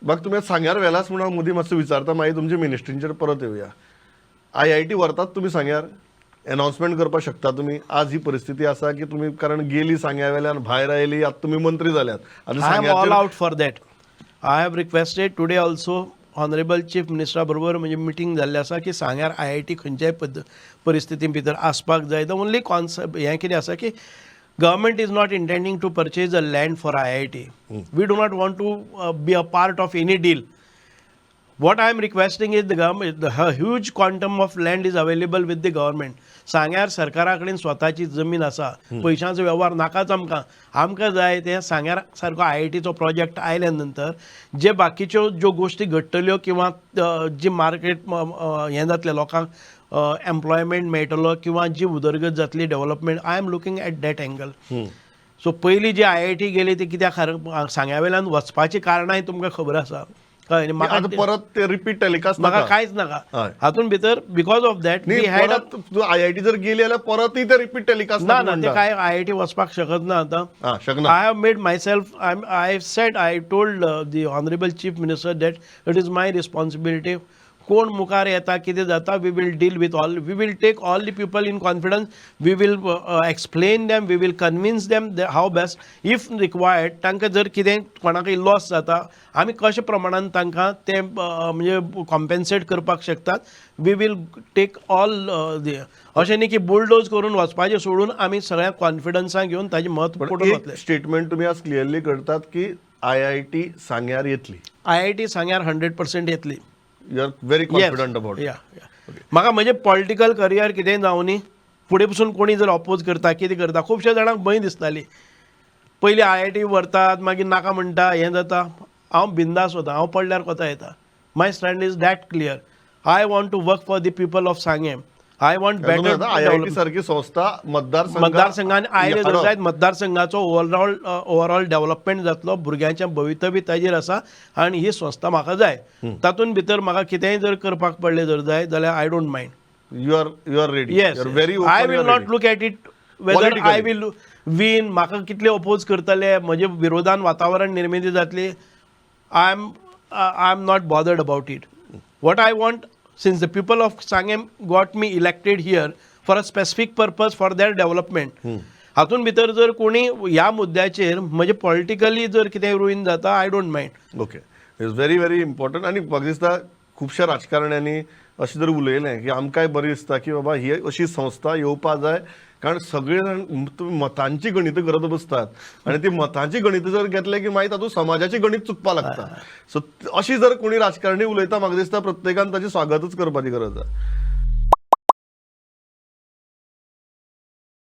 मग तुम्ही सांग्यार वेलास म्हणून मुदी मातसो विचारता मागीर तुमच्या मिनिस्ट्रींचेर परत येवया. IIT व्हरतात तुमी सांग्यार, अनाउन्समेंट करपाक शकता तुमी. आज ही परिस्थिती आसा की तुमी कारण गेली सांग्या वेल्यान भायर आयली, आतां तुमी मंत्री जाल्यात. I am all out for that. I have requested today also Honorable Chief Minister बरोबर म्हणजे मिटींग जाल्ली आसा की सांग्यार IIT खंयच्याय परिस्थिती भितर आसपाक जाय. द ओनली कॉन्सेप्ट हें कितें आसा की government is not intending to purchase a land for IIT. We do not want to be a part of any deal. What I am requesting is the government, the huge quantum of land is available with the government. सांग्यार सरकारा कडेन स्वताची जमीन आसा, पयशांचो व्यवहार नाकाच आमकां जाय ते सांग्यार सारको IITचो प्रोजेक्ट आयल्या नंतर जे बाकीच्यो ज्यो गोश्टी घडटल्यो किंवा जी मार्केट हें जातलें लोकांक एम्प्लॉयमेंट मेळटलो किंवा जी उदरगत जातली development. I am looking at that angle. So पयली जी IIT गेली ती कित्याक सांग्या वेल्यान वचपाची कारणांय तुमकां खबर आसा. म्हाका परत ते रिपीट टेलिकास्ट म्हाका कांयच नाका हातून भितर. Because of that we had IIT जर गेली जाल्यार परतय ते रिपीट टेलिकास्ट ना ते काय IIT वचपाक शकत ना आतां. I have made myself, I said, I told the honourable chief minister that it is my responsibility. कोण मुखार येता कितें जाता we will deal with all, we will take all the people in confidence, we will explain them, we will convince them how best. If required तांकां जर कितें कोणाकय loss जाता आमी कशे प्रमाणान तांकां ते म्हणजे कॉम्पेन्सेट करपाक शकतात. वी वील टेक ऑल अशें न्ही की बुलडोज करून वचपाचें सोडून आमी सगळ्या कॉन्फिडन्सान घेवन ताजें मत पडून वतले. स्टेटमेंट तुमी आज क्लियरली करतात की IIT सांग्यार येतली. IIT सांग्यार 100% येतली. You are very confident about. म्हाका म्हणजे पॉलिटिकल करियर कितेंय जावं न्ही, फुडें पसून कोणी जर ऑपोज करता कितें करता खुबश्या जाणांक भंय दिसताली. पयलीं IIT व्हरतात मागीर नाका म्हणटा हें जाता. हांव बिंदास वता, हांव पडल्यार कोता येता. My stand is that clear. I want to work for the people of Sanguem. I want better. IIT सारखी संस्था मतदारसंघान आयले जायत मतदारसंघाचो ओवरऑल डेव्हलपमेंट जातलो. भुरग्यांचें भवितव्य ताजेर आसा आनी ही संस्था म्हाका जाय. तातूंत भितर म्हाका कितेंय जर करपाक पडलें जर जाय जाल्यार I don't mind. You are ready. Yes, I will not look at it whether I will win. म्हाका कितले ओपोज करतले, म्हजे विरोधान वातावरण निर्मिती जातली. I am not bothered about it. What I want, since the people of Sangam got me elected here for a specific purpose for their development. हातून भितर जर कोणी ह्या मुद्द्याचेर म्हणजे पॉलिटिकली जर कितें रुईन जाता I don't mind. Okay, it's very very important. आनी म्हाका दिसता खुबश्या राजकारण्यांनी अशें जर उलयलें की आमकांय बरें दिसता की बाबा ही अशी संस्था येवपा जाय. कारण सगळे जाण तुम्ही मतांची गणितां करत बसतात आणि ती मतांची गणितां जर घेतले की मागीर तातूंत समाजाची गणित चुकपा लागता. सो अशी जर कोणी राजकारणी उलयता म्हाका दिसता प्रत्येकान ताचें स्वागतच करपाची गरज आसा.